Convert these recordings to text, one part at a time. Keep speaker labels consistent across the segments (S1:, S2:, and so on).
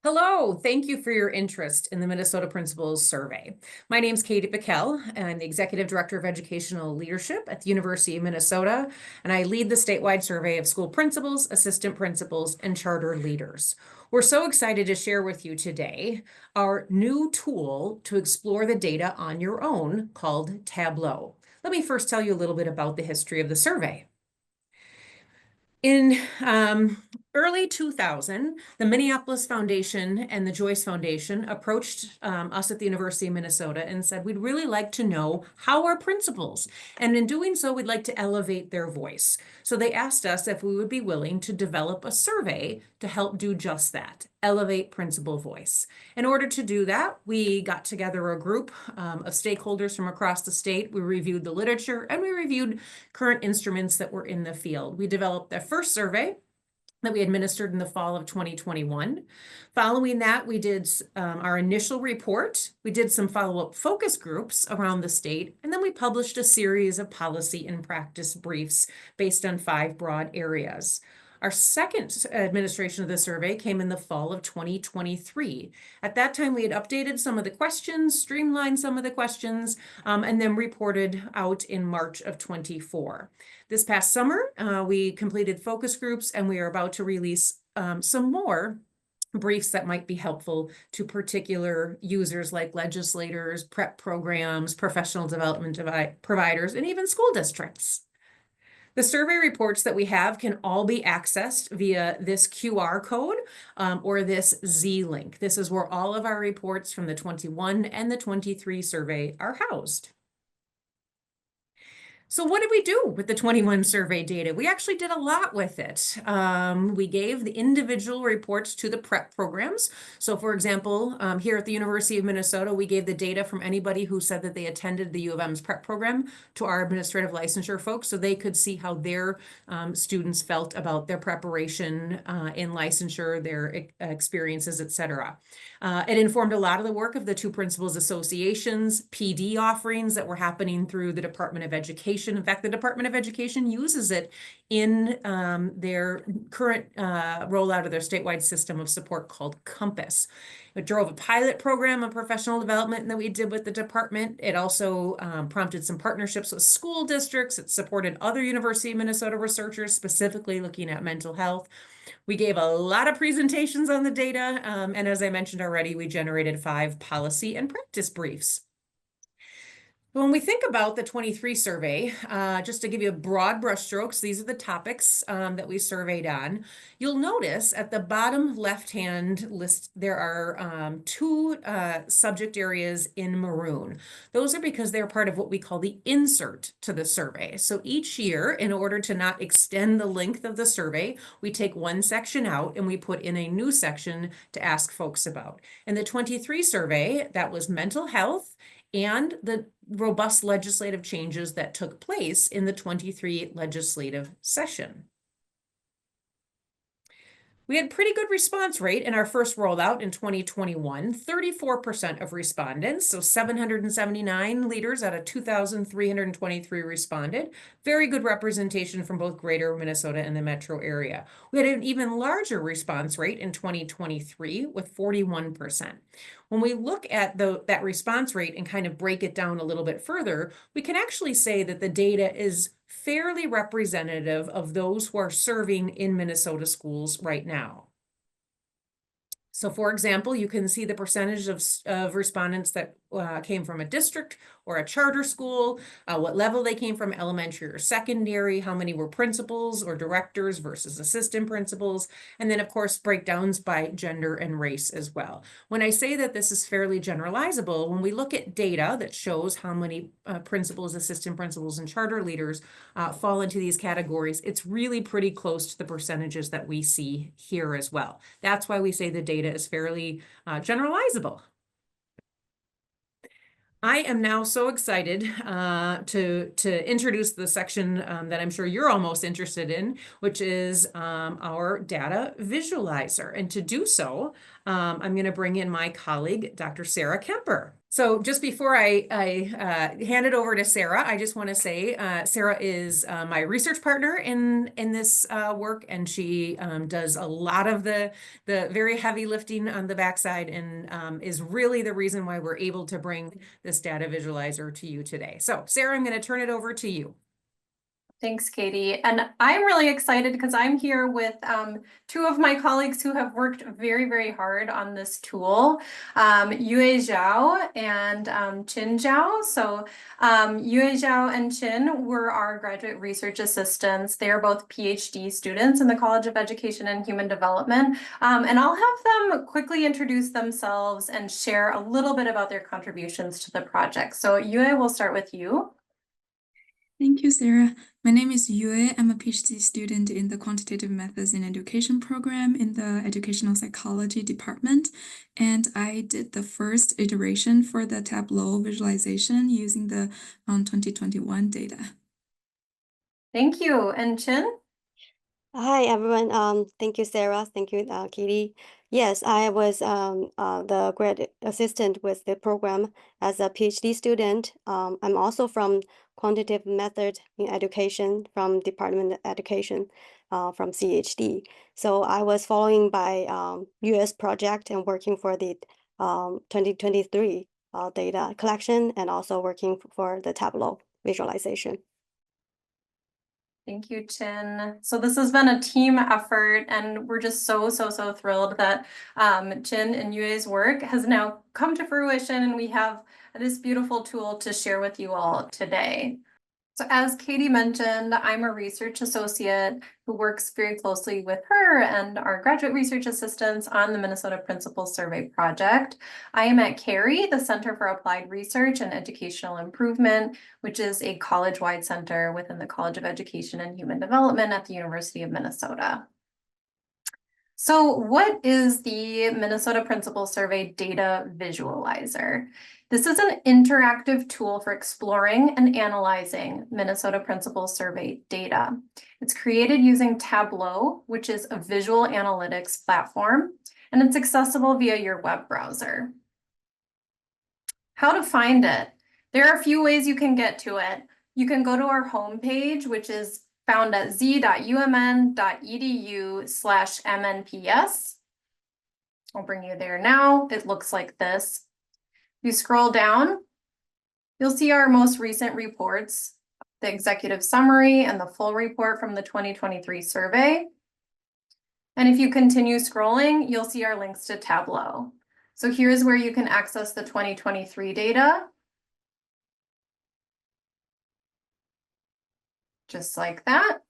S1: Hello, thank you for your interest in the Minnesota Principals Survey. My name is Katie Pekel, and I'm the Executive Director of Educational Leadership at the University of Minnesota, and I lead the statewide survey of school principals, assistant principals, and charter leaders. We're so excited to share with you today our new tool to explore the data on your own called Tableau. Let me first tell you a little bit about the history of the survey. In early 2000, the Minneapolis Foundation and the Joyce Foundation approached us at the University of Minnesota and said, we'd really like to know how our principals, and in doing so, we'd like to elevate their voice. So they asked us if we would be willing to develop a survey to help do just that, elevate principal voice. In order to do that, we got together a group of stakeholders from across the state. We reviewed the literature and we reviewed current instruments that were in the field. We developed the first survey that we administered in the fall of 2021. Following that, we did our initial report. We did some follow-up focus groups around the state, and then we published a series of policy and practice briefs based on 5 broad areas. Our second administration of the survey came in the fall of 2023. At that time, we had updated some of the questions, streamlined some of the questions, and then reported out in March of 24. This past summer, we completed focus groups, and we are about to release some more briefs that might be helpful to particular users like legislators, prep programs, professional development providers, and even school districts. The survey reports that we have can all be accessed via this QR code or this Z link. This is where all of our reports from the 21 and the 23 survey are housed. So what did we do with the 21 survey data? We actually did a lot with it. We gave the individual reports to the prep programs. So for example, here at the University of Minnesota, we gave the data from anybody who said that they attended the U of M's prep program to our administrative licensure folks so they could see how their students felt about their preparation in licensure, their experiences, et cetera. It informed a lot of the work of the 2 principals associations, PD offerings that were happening through the Department of Education. In fact, the Department of Education uses it in their current rollout of their statewide system of support called Compass. It drove a pilot program of professional development that we did with the department. It also prompted some partnerships with school districts. It supported other University of Minnesota researchers, specifically looking at mental health. We gave a lot of presentations on the data, and as I mentioned already, we generated 5 policy and practice briefs. When we think about the 23 survey, just to give you a broad brushstrokes, these are the topics that we surveyed on. You'll notice at the bottom left-hand list, there are 2 subject areas in maroon. Those are because they're part of what we call the insert to the survey. So each year, in order to not extend the length of the survey, we take one section out and we put in a new section to ask folks about. In the 23 survey, that was mental health and the robust legislative changes that took place in the 23 legislative session. We had pretty good response rate in our first rollout in 2021, 34% of respondents, so 779 leaders out of 2,323 responded. Very good representation from both greater Minnesota and the metro area. We had an even larger response rate in 2023 with 41%. When we look at that response rate and kind of break it down a little bit further, we can actually say that the data is fairly representative of those who are serving in Minnesota schools right now. So for example, you can see the percentage of respondents that came from a district or a charter school, what level they came from, elementary or secondary, how many were principals or directors versus assistant principals, and then of course breakdowns by gender and race as well. When I say that this is fairly generalizable, when we look at data that shows how many principals, assistant principals, and charter leaders fall into these categories, it's really pretty close to the percentages that we see here as well. That's why we say the data is fairly generalizable. I am now so excited to introduce the section that I'm sure you're all most interested in, which is our data visualizer. And to do so, I'm going to bring in my colleague, Dr. Sarah Kemper. So just before I hand it over to Sarah, I just want to say Sarah is my research partner in this work, and she does a lot of the very heavy lifting on the backside, and is really the reason why we're able to bring this data visualizer to you today. So Sarah, I'm going to turn it over to you.
S2: Thanks, Katie. And I'm really excited because I'm here with two of my colleagues who have worked very, very hard on this tool, Yue Zhao and Qin Zhao. So Yue Zhao and Qin were our graduate research assistants. They are both PhD students in the College of Education and Human Development. And I'll have them quickly introduce themselves and share a little bit about their contributions to the project. So Yue, we'll start with you.
S3: Thank you, Sarah. My name is Yue. I'm a PhD student in the Quantitative Methods in Education program in the Educational Psychology department, and I did the first iteration for the Tableau visualization using the 2021 data.
S2: Thank you. And Qin?
S4: Hi, everyone. Thank you, Sarah. Thank you, Katie. Yes, I was the grad assistant with the program as a PhD student. I'm also from Quantitative Method in Education from Department of Education from CHD. So I was following by US project and working for the 2023 data collection and also working for the Tableau visualization.
S2: Thank you, Qin. So this has been a team effort, and we're just so thrilled that Qin and Yue's work has now come to fruition, and we have this beautiful tool to share with you all today. So as Katie mentioned, I'm a research associate who works very closely with her and our graduate research assistants on the Minnesota Principal Survey Project. I am at CARI, the Center for Applied Research and Educational Improvement, which is a college-wide center within the College of Education and Human Development at the University of Minnesota. So what is the Minnesota Principal Survey Data Visualizer? This is an interactive tool for exploring and analyzing Minnesota Principal Survey data. It's created using Tableau, which is a visual analytics platform, and it's accessible via your web browser. How to find it? There are a few ways you can get to it. You can go to our homepage, which is found at z.umn.edu/MnPS. I'll bring you there now. It looks like this. If you scroll down, you'll see our most recent reports, the executive summary and the full report from the 2023 survey. And if you continue scrolling, you'll see our links to Tableau. So here's where you can access the 2023 data. Just like that.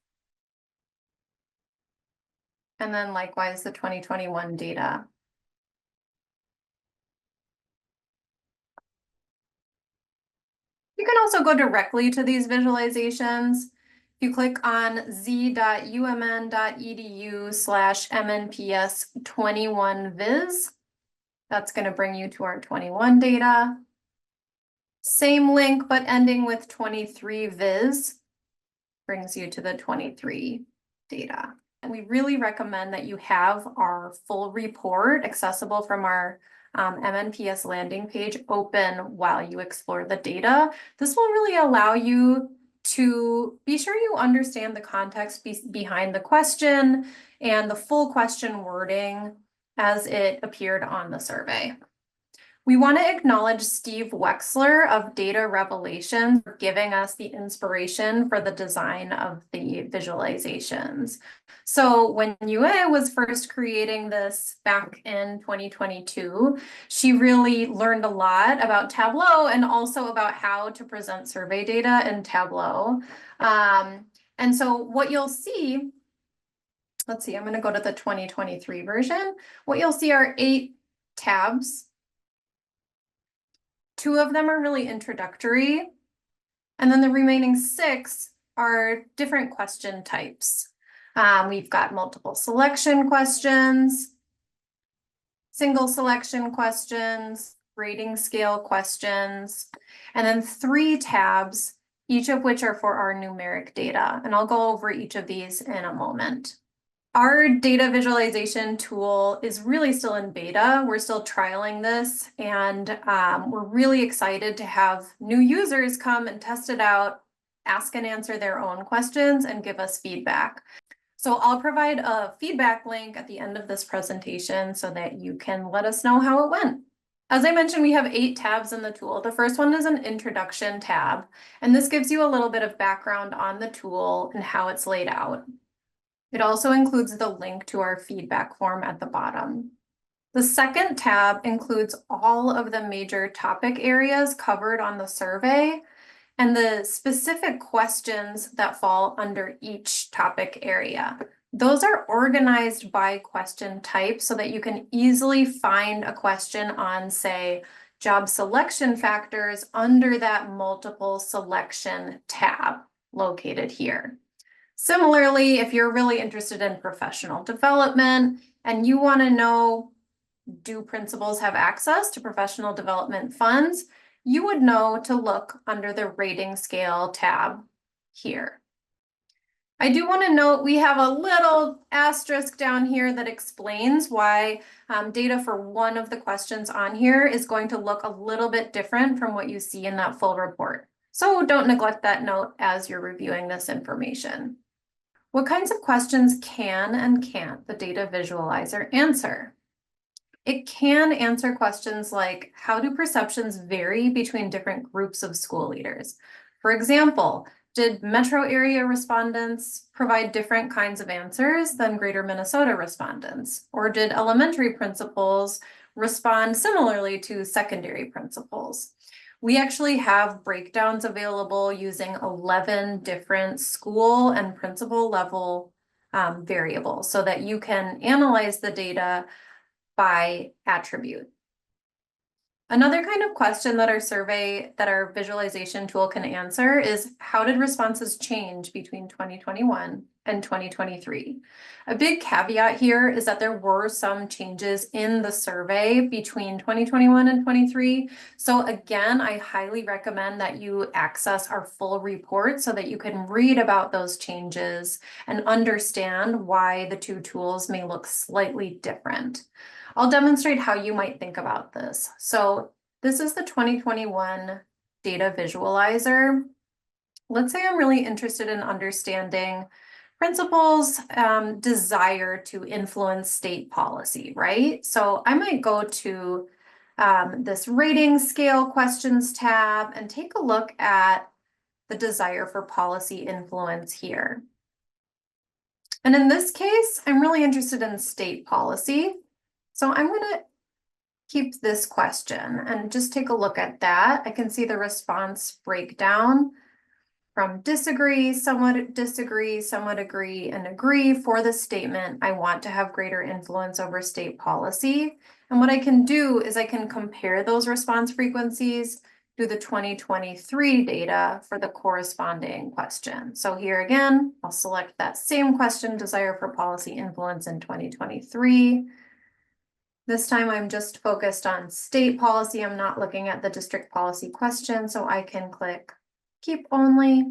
S2: And then likewise, the 2021 data. You can also go directly to these visualizations. If you click on z.umn.edu/MnPS21viz, that's going to bring you to our 21 data. Same link, but ending with 23viz brings you to the 23 data. And we really recommend that you have our full report accessible from our MnPS landing page open while you explore the data. This will really allow you to be sure you understand the context behind the question and the full question wording as it appeared on the survey. We want to acknowledge Steve Wexler of Data Revelations for giving us the inspiration for the design of the visualizations. So when Yue was first creating this back in 2022, she really learned a lot about Tableau and also about how to present survey data in Tableau. And so what you'll see, let's see, I'm going to go to the 2023 version. What you'll see are 8 tabs. 2 of them are really introductory, and then the remaining 6 are different question types. We've got multiple selection questions, single selection questions, rating scale questions, and then 3 tabs, each of which are for our numeric data. And I'll go over each of these in a moment. Our data visualization tool is really still in beta. We're still trialing this, and we're really excited to have new users come and test it out, ask and answer their own questions, and give us feedback. So I'll provide a feedback link at the end of this presentation so that you can let us know how it went. As I mentioned, we have 8 tabs in the tool. The first one is an introduction tab, and this gives you a little bit of background on the tool and how it's laid out. It also includes the link to our feedback form at the bottom. The second tab includes all of the major topic areas covered on the survey and the specific questions that fall under each topic area. Those are organized by question type so that you can easily find a question on, say, job selection factors under that multiple selection tab located here. Similarly, if you're really interested in professional development and you want to know, do principals have access to professional development funds, you would know to look under the rating scale tab here. I do want to note we have a little asterisk down here that explains why data for one of the questions on here is going to look a little bit different from what you see in that full report. So don't neglect that note as you're reviewing this information. What kinds of questions can and can't the data visualizer answer? It can answer questions like, how do perceptions vary between different groups of school leaders? For example, did metro area respondents provide different kinds of answers than greater Minnesota respondents? Or did elementary principals respond similarly to secondary principals? We actually have breakdowns available using 11 different school and principal level variables so that you can analyze the data by attribute. Another kind of question that our visualization tool can answer is, how did responses change between 2021 and 2023? A big caveat here is that there were some changes in the survey between 2021 and 23. So again, I highly recommend that you access our full report so that you can read about those changes and understand why the two tools may look slightly different. I'll demonstrate how you might think about this. So this is the 2021 data visualizer. Let's say I'm really interested in understanding principals' desire to influence state policy, right? So I might go to this rating scale questions tab and take a look at the desire for policy influence here. And in this case, I'm really interested in state policy. So I'm going to keep this question and just take a look at that. I can see the response breakdown from disagree, somewhat agree, and agree for the statement, I want to have greater influence over state policy. And what I can do is I can compare those response frequencies to the 2023 data for the corresponding question. So here again, I'll select that same question, desire for policy influence in 2023. This time I'm just focused on state policy. I'm not looking at the district policy question, so I can click keep only.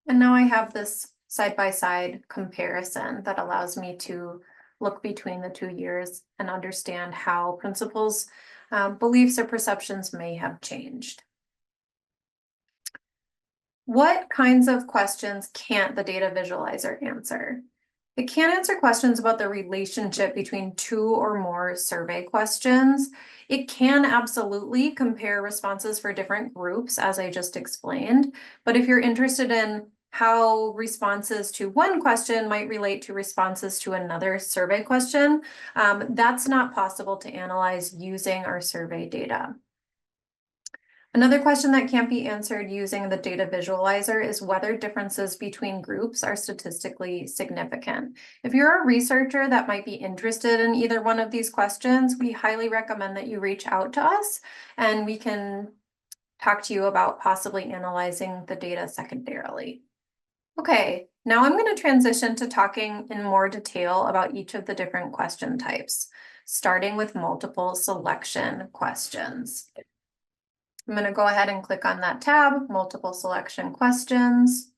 S2: And now I have this side-by-side comparison that allows me to look between the 2 years and understand how principals' beliefs or perceptions may have changed. What kinds of questions can't the data visualizer answer? It can answer questions about the relationship between 2 or more survey questions. It can absolutely compare responses for different groups, as I just explained. But if you're interested in how responses to one question might relate to responses to another survey question, that's not possible to analyze using our survey data. Another question that can't be answered using the data visualizer is whether differences between groups are statistically significant. If you're a researcher that might be interested in either one of these questions, we highly recommend that you reach out to us and we can talk to you about possibly analyzing the data secondarily. Okay, now I'm going to transition to talking in more detail about each of the different question types, starting with multiple selection questions. I'm going to go ahead and click on that tab, multiple selection questions.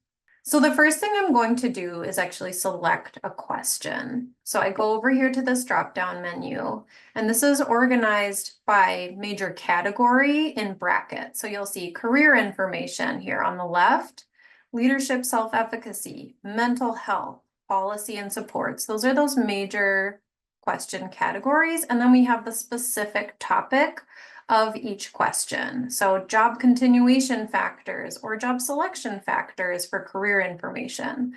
S2: So the first thing I'm going to do is actually select a question. So I go over here to this drop-down menu, and this is organized by major category in brackets. So you'll see career information here on the left, leadership, self-efficacy, mental health, policy and supports. Those are those major question categories. And then we have the specific topic of each question. So job continuation factors or job selection factors for career information.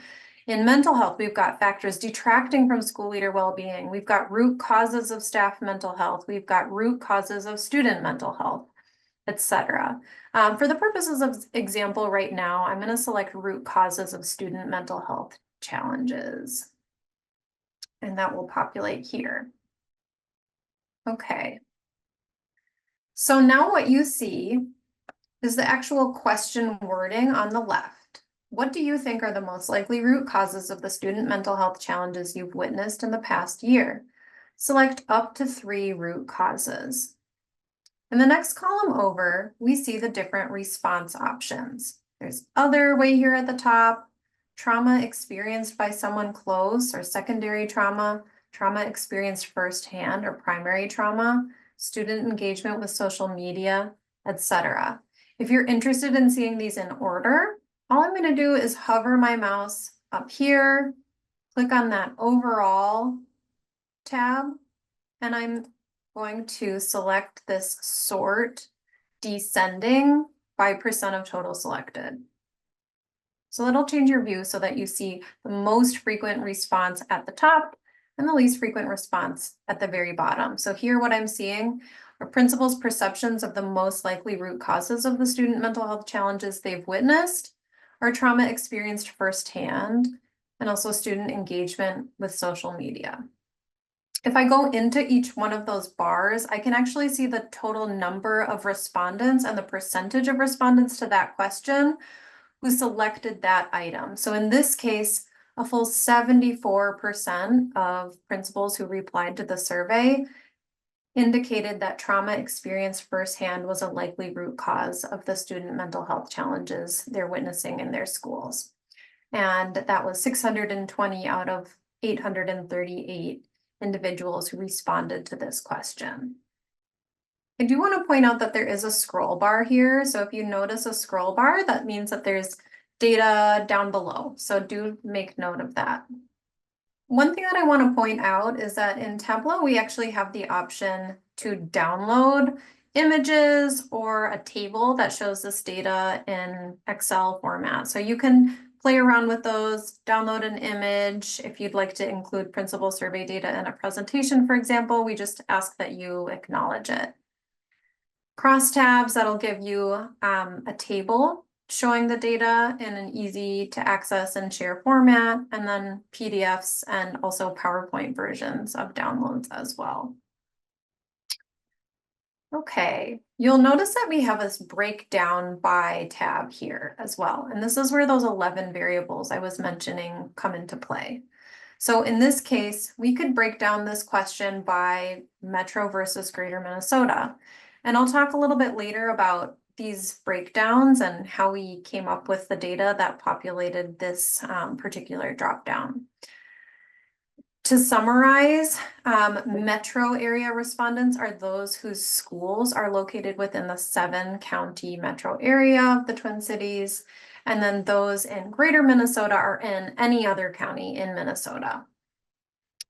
S2: In mental health, we've got factors detracting from school leader well-being. We've got root causes of staff mental health. We've got root causes of student mental health, etc. For the purposes of example right now, I'm going to select root causes of student mental health challenges. And that will populate here. Okay. So now what you see is the actual question wording on the left. What do you think are the most likely root causes of the student mental health challenges you've witnessed in the past year? Select up to 3 root causes. In the next column over, we see the different response options. There's other way here at the top, trauma experienced by someone close or secondary trauma, trauma experienced firsthand or primary trauma, student engagement with social media, etc. If you're interested in seeing these in order, all I'm going to do is hover my mouse up here, click on that overall tab, and I'm going to select this sort descending by % of total selected. So it'll change your view so that you see the most frequent response at the top and the least frequent response at the very bottom. So here what I'm seeing are principals' perceptions of the most likely root causes of the student mental health challenges they've witnessed, or trauma experienced firsthand, and also student engagement with social media. If I go into each one of those bars, I can actually see the total number of respondents and the percentage of respondents to that question who selected that item. So in this case, a full 74% of principals who replied to the survey indicated that trauma experienced firsthand was a likely root cause of the student mental health challenges they're witnessing in their schools. And that was 620 out of 838 individuals who responded to this question. I do want to point out that there is a scroll bar here. So if you notice a scroll bar, that means that there's data down below. So do make note of that. One thing that I want to point out is that in Tableau, we actually have the option to download images or a table that shows this data in Excel format. So you can play around with those, download an image. If you'd like to include principal survey data in a presentation, for example, we just ask that you acknowledge it. Crosstabs, that'll give you a table showing the data in an easy to access and share format, and then PDFs and also PowerPoint versions of downloads as well. Okay, you'll notice that we have this breakdown by tab here as well. And this is where those 11 variables I was mentioning come into play. So in this case, we could break down this question by Metro versus Greater Minnesota. And I'll talk a little bit later about these breakdowns and how we came up with the data that populated this particular dropdown. To summarize, metro area respondents are those whose schools are located within the 7-county metro area of the Twin Cities. And then those in Greater Minnesota are in any other county in Minnesota.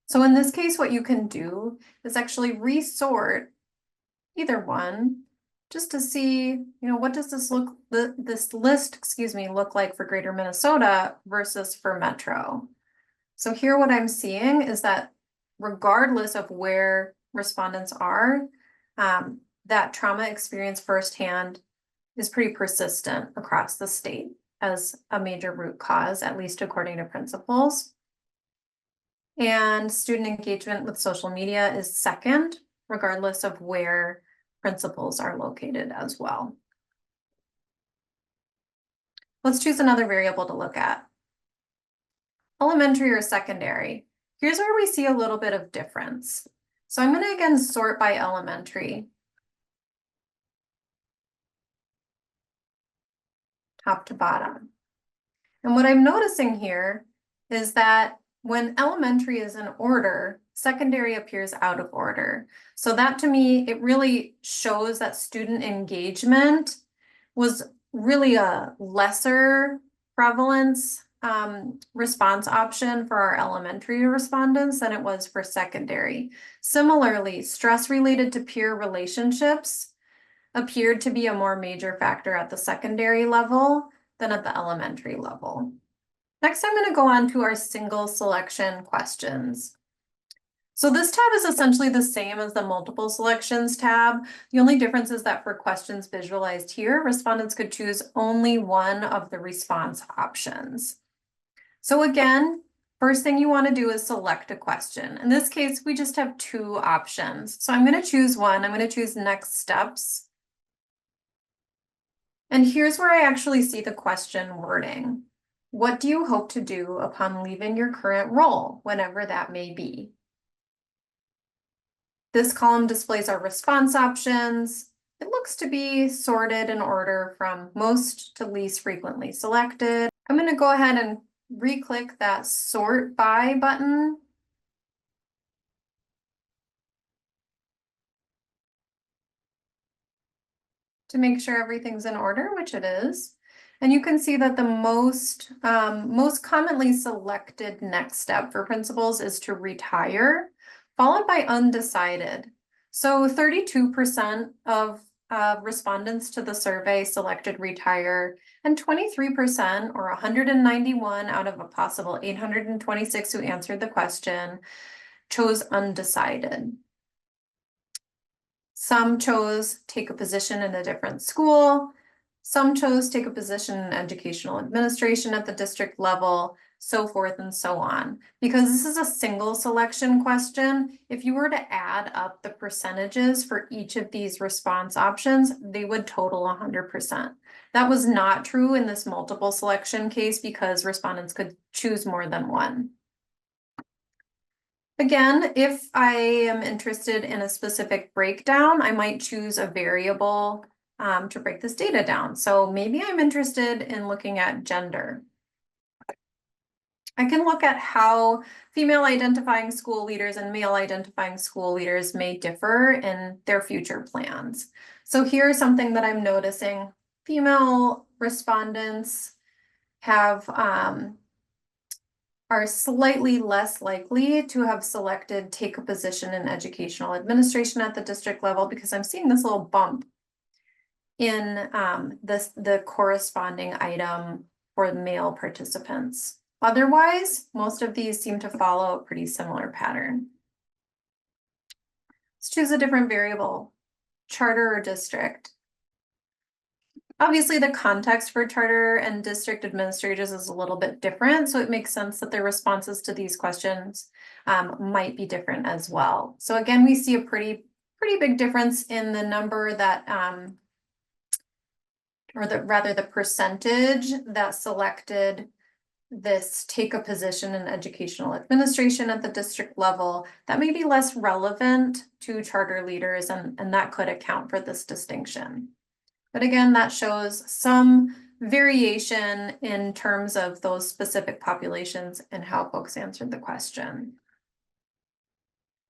S2: So in this case, what you can do is actually resort either one just to see, what does this list look like for Greater Minnesota versus for Metro. So here what I'm seeing is that regardless of where respondents are, that trauma experience firsthand is pretty persistent across the state as a major root cause, at least according to principals. And student engagement with social media is second, regardless of where principals are located as well. Let's choose another variable to look at. Elementary or secondary. Here's where we see a little bit of difference. So I'm going to again sort by elementary. Top to bottom. And what I'm noticing here is that when elementary is in order, secondary appears out of order. So that to me, it really shows that student engagement was really a lesser prevalence response option for our elementary respondents than it was for secondary. Similarly, stress related to peer relationships appeared to be a more major factor at the secondary level than at the elementary level. Next, I'm going to go on to our single selection questions. So this tab is essentially the same as the multiple selections tab. The only difference is that for questions visualized here, respondents could choose only one of the response options. So again, first thing you want to do is select a question. In this case, we just have two options. So I'm going to choose one. I'm going to choose next steps. And here's where I actually see the question wording. What do you hope to do upon leaving your current role, whenever that may be? This column displays our response options. It looks to be sorted in order from most to least frequently selected. I'm going to go ahead and re-click that sort by button. To make sure everything's in order, which it is. And you can see that the most commonly selected next step for principals is to retire, followed by undecided. So 32% of respondents to the survey selected retire, and 23%, or 191 out of a possible 826 who answered the question, chose undecided. Some chose take a position in a different school. Some chose take a position in educational administration at the district level, so forth and so on. Because this is a single selection question, if you were to add up the percentages for each of these response options, they would total 100%. That was not true in this multiple selection case because respondents could choose more than one. Again, if I am interested in a specific breakdown, I might choose a variable to break this data down. So maybe I'm interested in looking at gender. I can look at how female identifying school leaders and male identifying school leaders may differ in their future plans. So here's something that I'm noticing. Female respondents have are slightly less likely to have selected take a position in educational administration at the district level because I'm seeing this little bump in the corresponding item for the male participants. Otherwise, most of these seem to follow a pretty similar pattern. Let's choose a different variable, charter or district. Obviously, the context for charter and district administrators is a little bit different, so it makes sense that their responses to these questions might be different as well. So again, we see a pretty big difference in the number that, rather the percentage that selected this take a position in educational administration at the district level. That may be less relevant to charter leaders, and that could account for this distinction. But again, that shows some variation in terms of those specific populations and how folks answered the question.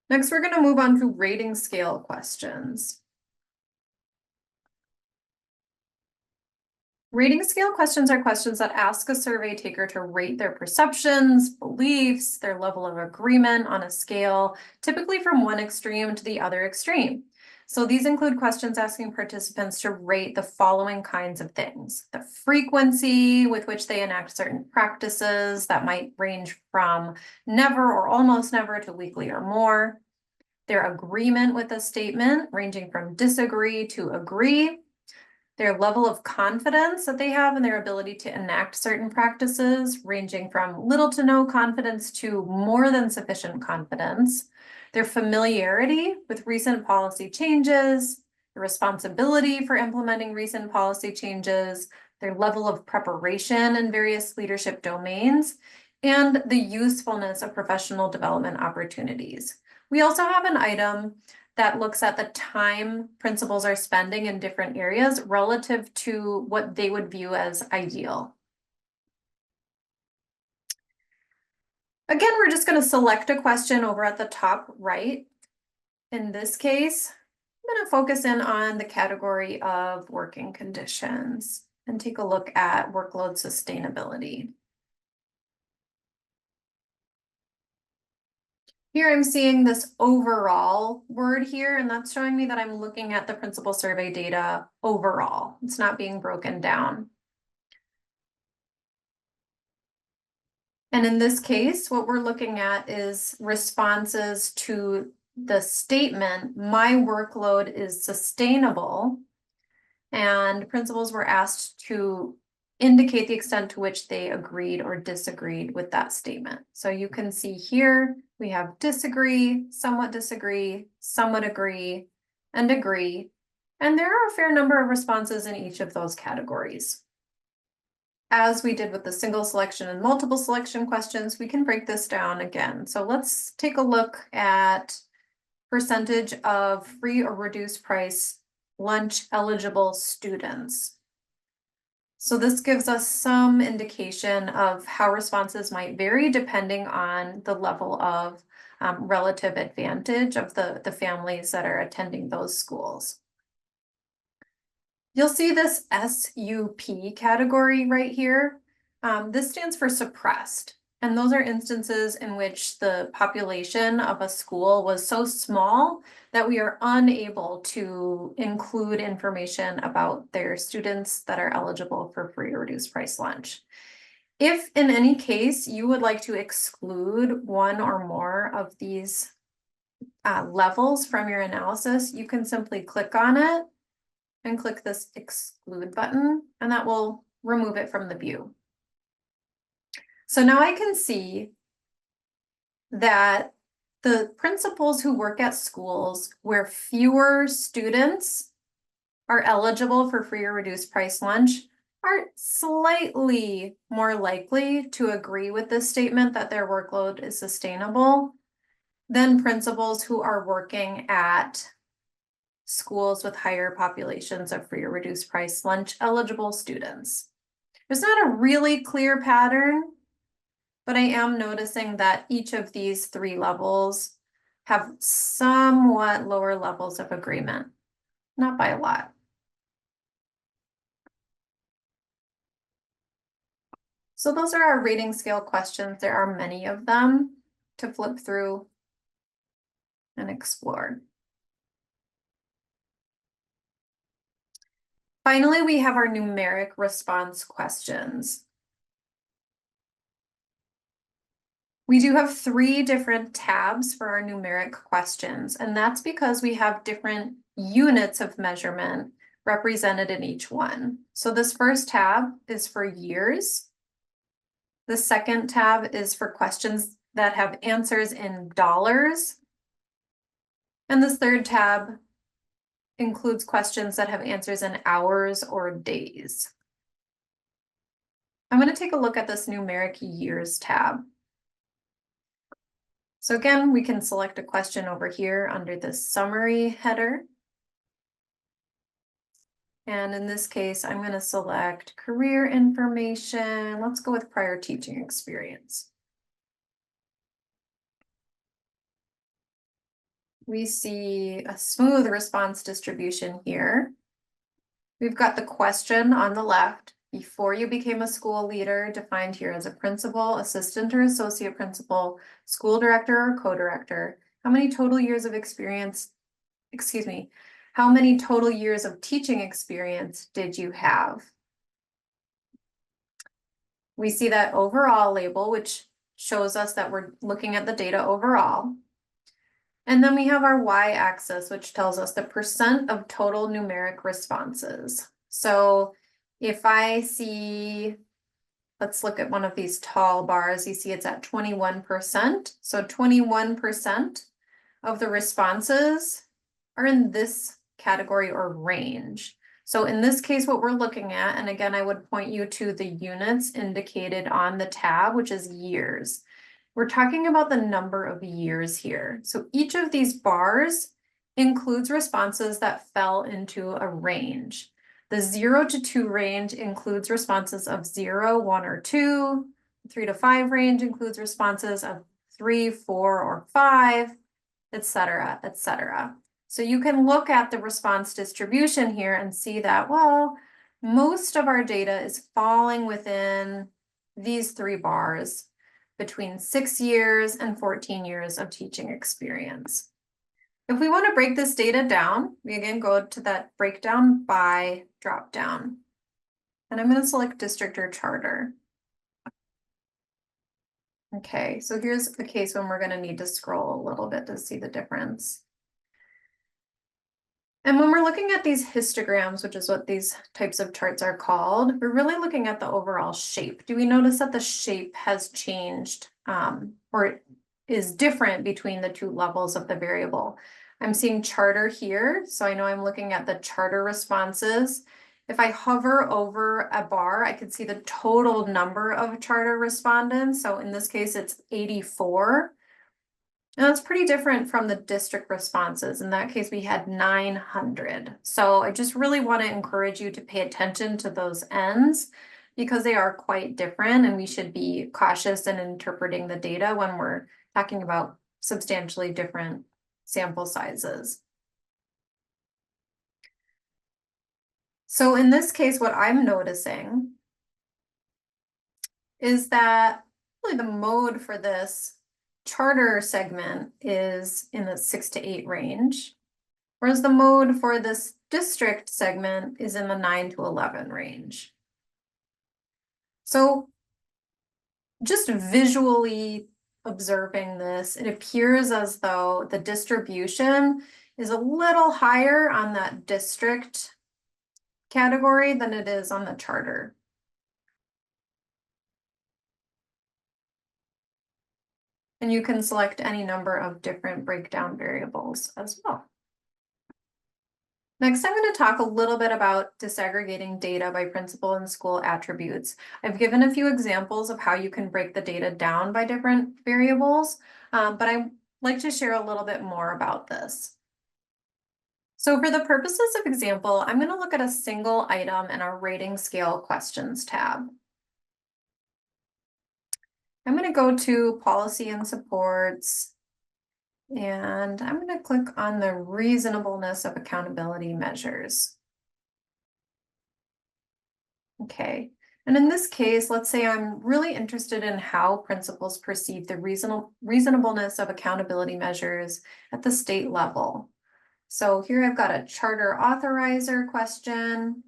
S2: Next, we're going to move on to rating scale questions. Rating scale questions are questions that ask a survey taker to rate their perceptions, beliefs, their level of agreement on a scale, typically from one extreme to the other extreme. So these include questions asking participants to rate the following kinds of things: the frequency with which they enact certain practices that might range from never or almost never to weekly or more, their agreement with a statement ranging from disagree to agree, their level of confidence that they have in their ability to enact certain practices, ranging from little to no confidence to more than sufficient confidence, their familiarity with recent policy changes, the responsibility for implementing recent policy changes, their level of preparation in various leadership domains, and the usefulness of professional development opportunities. We also have an item that looks at the time principals are spending in different areas relative to what they would view as ideal. Again, we're just going to select a question over at the top right. In this case, I'm going to focus in on the category of working conditions and take a look at workload sustainability. Here I'm seeing this overall word here, and that's showing me that I'm looking at the principal survey data overall. It's not being broken down. And in this case, what we're looking at is responses to the statement, my workload is sustainable. And principals were asked to indicate the extent to which they agreed or disagreed with that statement. So you can see here, we have disagree, somewhat agree, and agree. And there are a fair number of responses in each of those categories. As we did with the single selection and multiple selection questions, we can break this down again. So let's take a look at percentage of free or reduced price lunch eligible students. So this gives us some indication of how responses might vary depending on the level of relative advantage of the families that are attending those schools. You'll see this SUP category right here. This stands for suppressed. And those are instances in which the population of a school was so small that we are unable to include information about their students that are eligible for free or reduced price lunch. If in any case you would like to exclude one or more of these levels from your analysis, you can simply click on it and click this exclude button, and that will remove it from the view. So now I can see that the principals who work at schools where fewer students are eligible for free or reduced price lunch are slightly more likely to agree with this statement that their workload is sustainable than principals who are working at schools with higher populations of free or reduced price lunch eligible students. There's not a really clear pattern, but I am noticing that each of these three levels have somewhat lower levels of agreement, not by a lot. So those are our rating scale questions. There are many of them to flip through and explore. Finally, we have our numeric response questions. We do have 3 different tabs for our numeric questions, and that's because we have different units of measurement represented in each one. So this first tab is for years. The second tab is for questions that have answers in dollars. And this third tab includes questions that have answers in hours or days. I'm going to take a look at this numeric years tab. So again, we can select a question over here under the summary header. And in this case, I'm going to select career information. Let's go with prior teaching experience. We see a smooth response distribution here. We've got the question on the left. Before you became a school leader, defined here as a principal, assistant or associate principal, school director or co-director, how many total years of experience, how many total years of teaching experience did you have? We see that overall label, which shows us that we're looking at the data overall. And then we have our y-axis, which tells us the percent of total numeric responses. So if I see, let's look at one of these tall bars, you see it's at 21%. So 21% of the responses are in this category or range. So in this case, what we're looking at, and again, I would point you to the units indicated on the tab, which is years. We're talking about the number of years here. So each of these bars includes responses that fell into a range. The 0 to 2 range includes responses of 0, 1, or 2. 3 to 5 range includes responses of 3, 4, or 5, etc., etc. So you can look at the response distribution here and see that, well, most of our data is falling within these 3 bars between 6 years and 14 years of teaching experience. If we want to break this data down, we again go to that breakdown by dropdown. And I'm going to select district or charter. Okay, so here's a case when we're going to need to scroll a little bit to see the difference. And when we're looking at these histograms, which is what these types of charts are called, we're really looking at the overall shape. Do we notice that the shape has changed or is different between the 2 levels of the variable? I'm seeing charter here, so I know I'm looking at the charter responses. If I hover over a bar, I can see the total number of charter respondents. So in this case, it's 84. And that's pretty different from the district responses. In that case, we had 900. So I just really want to encourage you to pay attention to those ends because they are quite different, and we should be cautious in interpreting the data when we're talking about substantially different sample sizes. So in this case, what I'm noticing is that really the mode for this charter segment is in the 6 to 8 range, whereas the mode for this district segment is in the 9 to 11 range. So just visually observing this, it appears as though the distribution is a little higher on that district category than it is on the charter. And you can select any number of different breakdown variables as well. Next, I'm going to talk a little bit about disaggregating data by principal and school attributes. I've given a few examples of how you can break the data down by different variables, but I'd like to share a little bit more about this. So for the purposes of example, I'm going to look at a single item in our rating scale questions tab. I'm going to go to policy and supports, and I'm going to click on the reasonableness of accountability measures. Okay, and in this case, let's say I'm really interested in how principals perceive the reasonableness of accountability measures at the state level. So here I've got a charter authorizer question,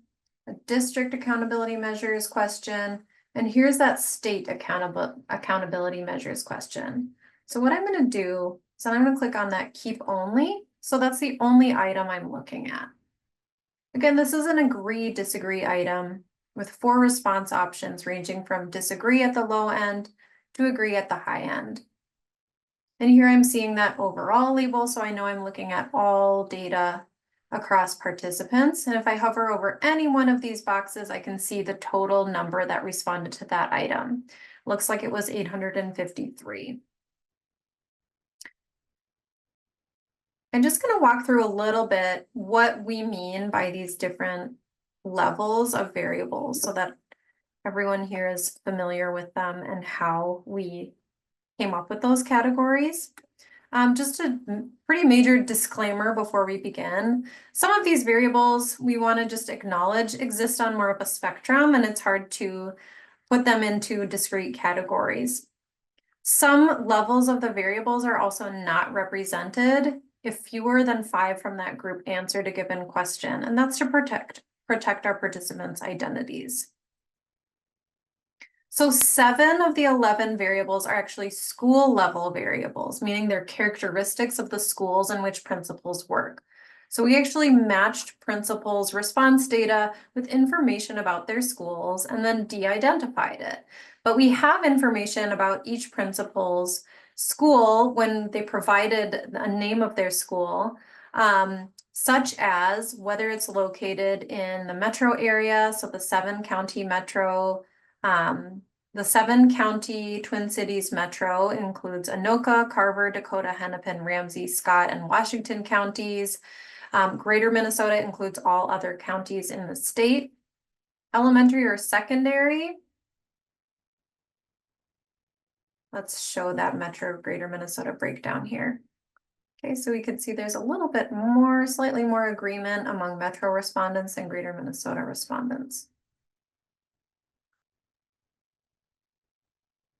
S2: a district accountability measures question, and here's that state accountability measures question. So what I'm going to do is I'm going to click on that keep only. So that's the only item I'm looking at. Again, this is an agree, disagree item with 4 response options ranging from disagree at the low end to agree at the high end. And here I'm seeing that overall label, so I know I'm looking at all data across participants. And if I hover over any one of these boxes, I can see the total number that responded to that item. Looks like it was 853. I'm just going to walk through a little bit what we mean by these different levels of variables so that everyone here is familiar with them and how we came up with those categories. Just a pretty major disclaimer before we begin. Some of these variables we want to just acknowledge exist on more of a spectrum, and it's hard to put them into discrete categories. Some levels of the variables are also not represented if fewer than 5 from that group answered a given question, and that's to protect our participants' identities. So 7 of the 11 variables are actually school level variables, meaning they're characteristics of the schools in which principals work. So we actually matched principals' response data with information about their schools and then de-identified it. But we have information about each principal's school when they provided a name of their school, such as whether it's located in the metro area, so the 7-county metro. The 7-county Twin Cities metro includes Anoka, Carver, Dakota, Hennepin, Ramsey, Scott, and Washington counties. Greater Minnesota includes all other counties in the state. Elementary or secondary Let's show that Metro Greater Minnesota breakdown here. Okay, so we could see there's a little bit more, slightly more agreement among Metro respondents and Greater Minnesota respondents.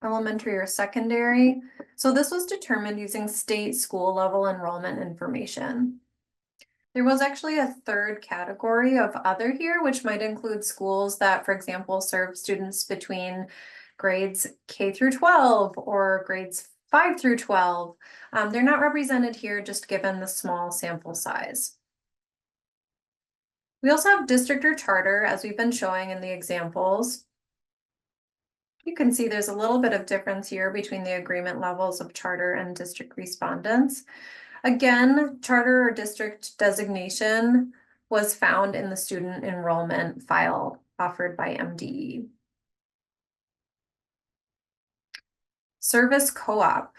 S2: Elementary or secondary. So this was determined using state school level enrollment information. There was actually a third category of other here, which might include schools that, for example, serve students between grades K through 12 or grades 5 through 12. They're not represented here just given the small sample size. We also have district or charter, as we've been showing in the examples. You can see there's a little bit of difference here between the agreement levels of charter and district respondents. Again, charter or district designation was found in the student enrollment file offered by MDE. Service co-op.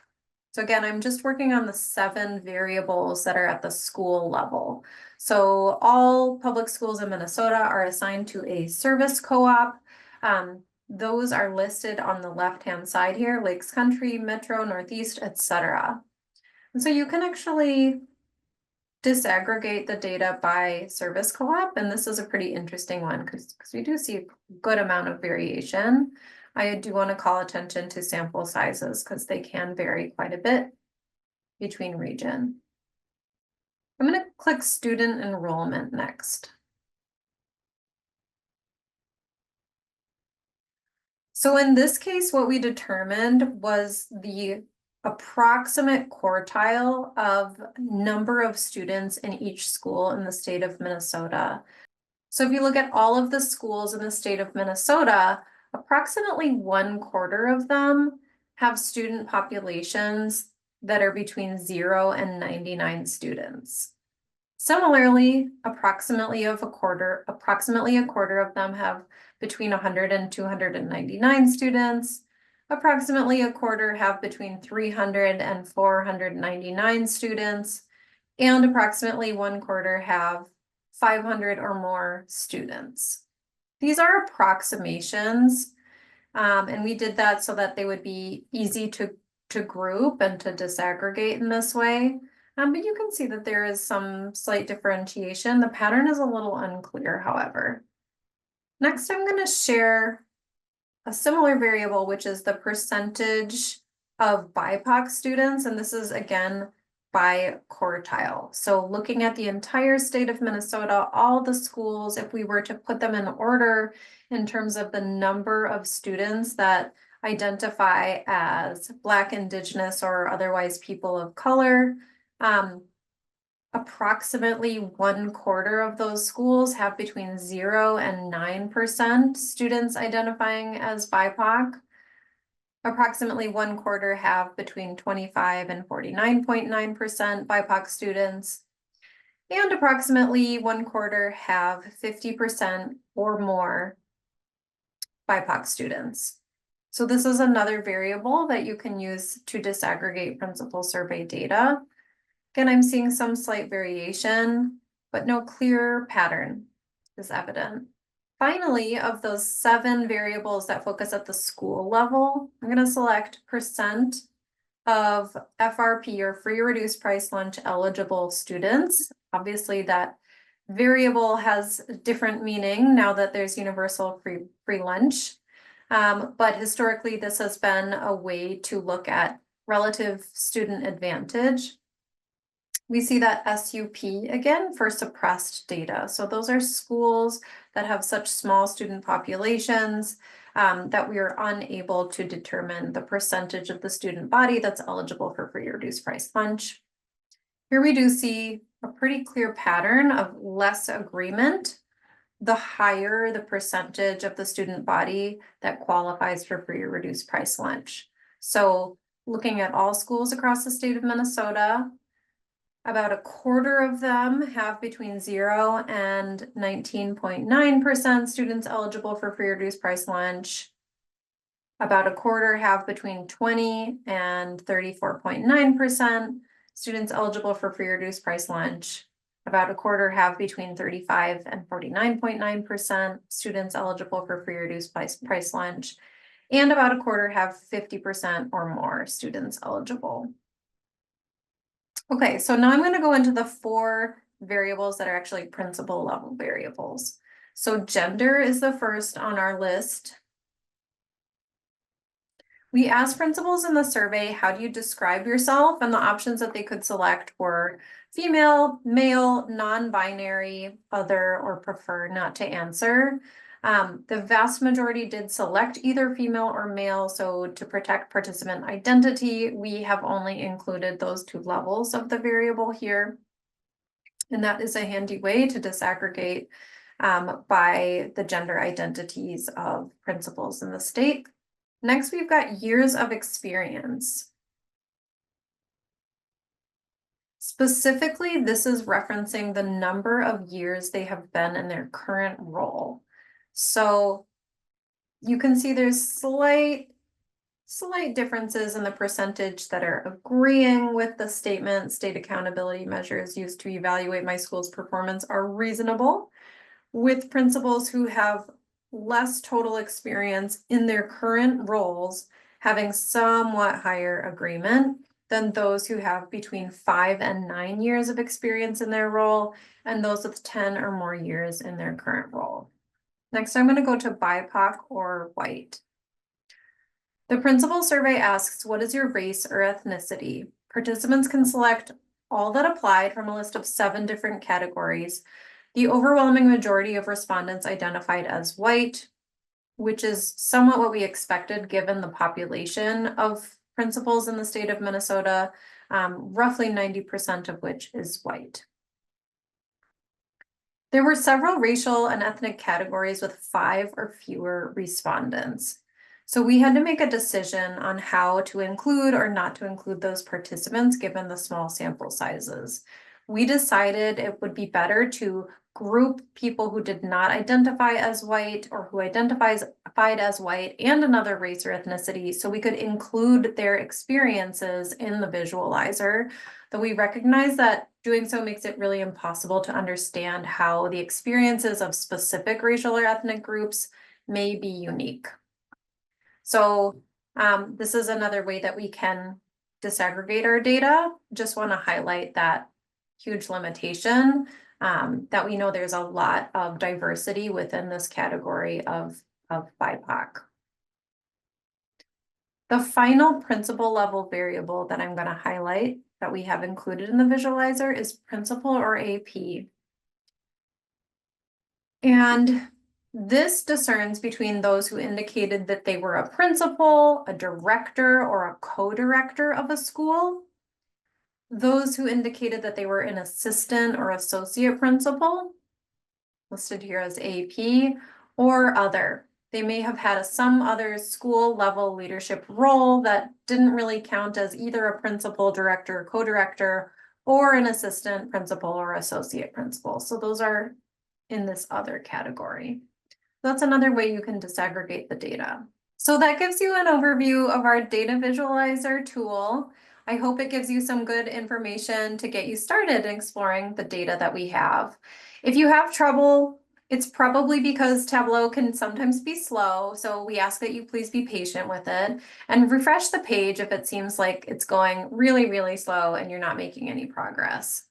S2: So again, I'm just working on the 7 variables that are at the school level. So all public schools in Minnesota are assigned to a service co-op. Those are listed on the left-hand side here, Lakes Country, Metro, Northeast, etc. And so you can actually disaggregate the data by service co-op, and this is a pretty interesting one because we do see a good amount of variation. I do want to call attention to sample sizes because they can vary quite a bit between region. I'm going to click student enrollment next. So in this case, what we determined was the approximate quartile of number of students in each school in the state of Minnesota. So if you look at all of the schools in the state of Minnesota, approximately 1/4 of them have student populations that are between 0 and 99 students. Similarly, approximately a quarter of them have between 100 and 299 students. Approximately a quarter have between 300 and 499 students, and approximately 1/4 have 500 or more students. These are approximations, and we did that so that they would be easy to group and to disaggregate in this way. But you can see that there is some slight differentiation. The pattern is a little unclear, however. Next, I'm going to share a similar variable, which is the percentage of BIPOC students, and this is again by quartile. So looking at the entire state of Minnesota, all the schools, if we were to put them in order in terms of the number of students that identify as Black, Indigenous, or otherwise people of color, approximately 1/4 of those schools have between 0 and 9% students identifying as BIPOC. Approximately 1/4 have between 25 and 49.9% BIPOC students. And approximately 1/4 have 50% or more BIPOC students. So this is another variable that you can use to disaggregate principal survey data. Again, I'm seeing some slight variation, but no clear pattern is evident. Finally, of those 7 variables that focus at the school level, I'm going to select percent of FRP or free or reduced price lunch eligible students. Obviously, that variable has different meaning now that there's universal free lunch. But historically, this has been a way to look at relative student advantage. We see that SUP again for suppressed data. So those are schools that have such small student populations that we are unable to determine the percentage of the student body that's eligible for free or reduced price lunch. Here we do see a pretty clear pattern of less agreement, the higher the percentage of the student body that qualifies for free or reduced price lunch. So looking at all schools across the state of Minnesota, about 1/4 of them have between 0 and 19.9% students eligible for free or reduced price lunch. About 1/4 have between 20 and 34.9% students eligible for free or reduced price lunch. About 1/4 have between 35 and 49.9% students eligible for free or reduced price lunch. and about a quarter have 50% or more students eligible. Okay, so now I'm going to go into the 4 variables that are actually principal level variables. So gender is the first on our list. We asked principals in the survey, how do you describe yourself? And the options that they could select were female, male, non-binary, other, or prefer not to answer. The vast majority did select either female or male, so to protect participant identity, we have only included those 2 levels of the variable here. And that is a handy way to disaggregate by the gender identities of principals in the state. Next, we've got years of experience. Specifically, this is referencing the number of years they have been in their current role. So you can see there's slight differences in the percentage that are agreeing with the statement. State accountability measures used to evaluate my school's performance are reasonable, with principals who have less total experience in their current roles having somewhat higher agreement than those who have between 5 and 9 years of experience in their role, and those with 10 or more years in their current role. Next, I'm going to go to BIPOC or white. The principal survey asks, what is your race or ethnicity? Participants can select all that applied from a list of 7 different categories. The overwhelming majority of respondents identified as white, which is somewhat what we expected given the population of principals in the state of Minnesota, roughly 90% of which is white. There were several racial and ethnic categories with 5 or fewer respondents. So we had to make a decision on how to include or not to include those participants given the small sample sizes. We decided it would be better to group people who did not identify as white or who identified as white and another race or ethnicity so we could include their experiences in the visualizer. Though we recognize that doing so makes it really impossible to understand how the experiences of specific racial or ethnic groups may be unique. So this is another way that we can disaggregate our data. Just want to highlight that huge limitation that we know there's a lot of diversity within this category of BIPOC. The final principal level variable that I'm going to highlight that we have included in the visualizer is principal or AP. And this discerns between those who indicated that they were a principal, a director, or a co-director of a school, those who indicated that they were an assistant or associate principal, listed here as AP, or other. They may have had some other school level leadership role that didn't really count as either a principal, director, co-director, or an assistant principal or associate principal. So those are in this other category. That's another way you can disaggregate the data. So that gives you an overview of our data visualizer tool. I hope it gives you some good information to get you started in exploring the data that we have. If you have trouble, it's probably because Tableau can sometimes be slow, so we ask that you please be patient with it and refresh the page if it seems like it's going really, really slow and you're not making any progress.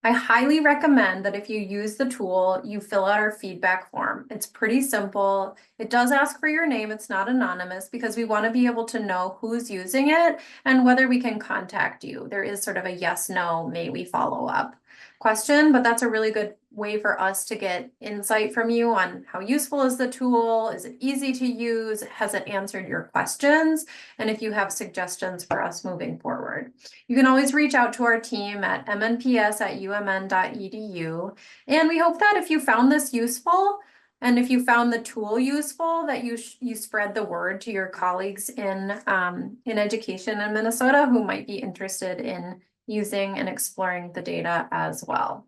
S2: I highly recommend that if you use the tool, you fill out our feedback form. It's pretty simple. It does ask for your name. It's not anonymous because we want to be able to know who's using it and whether we can contact you. There is sort of a yes, no, may we follow up question, but that's a really good way for us to get insight from you on how useful is the tool, is it easy to use, has it answered your questions, and if you have suggestions for us moving forward. You can always reach out to our team at MnPS@umn.edu, and we hope that if you found this useful and if you found the tool useful, that you spread the word to your colleagues in education in Minnesota who might be interested in using and exploring the data as well.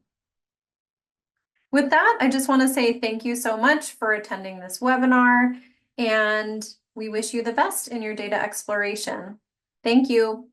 S2: With that, I just want to say thank you so much for attending this webinar, and we wish you the best in your data exploration. Thank you.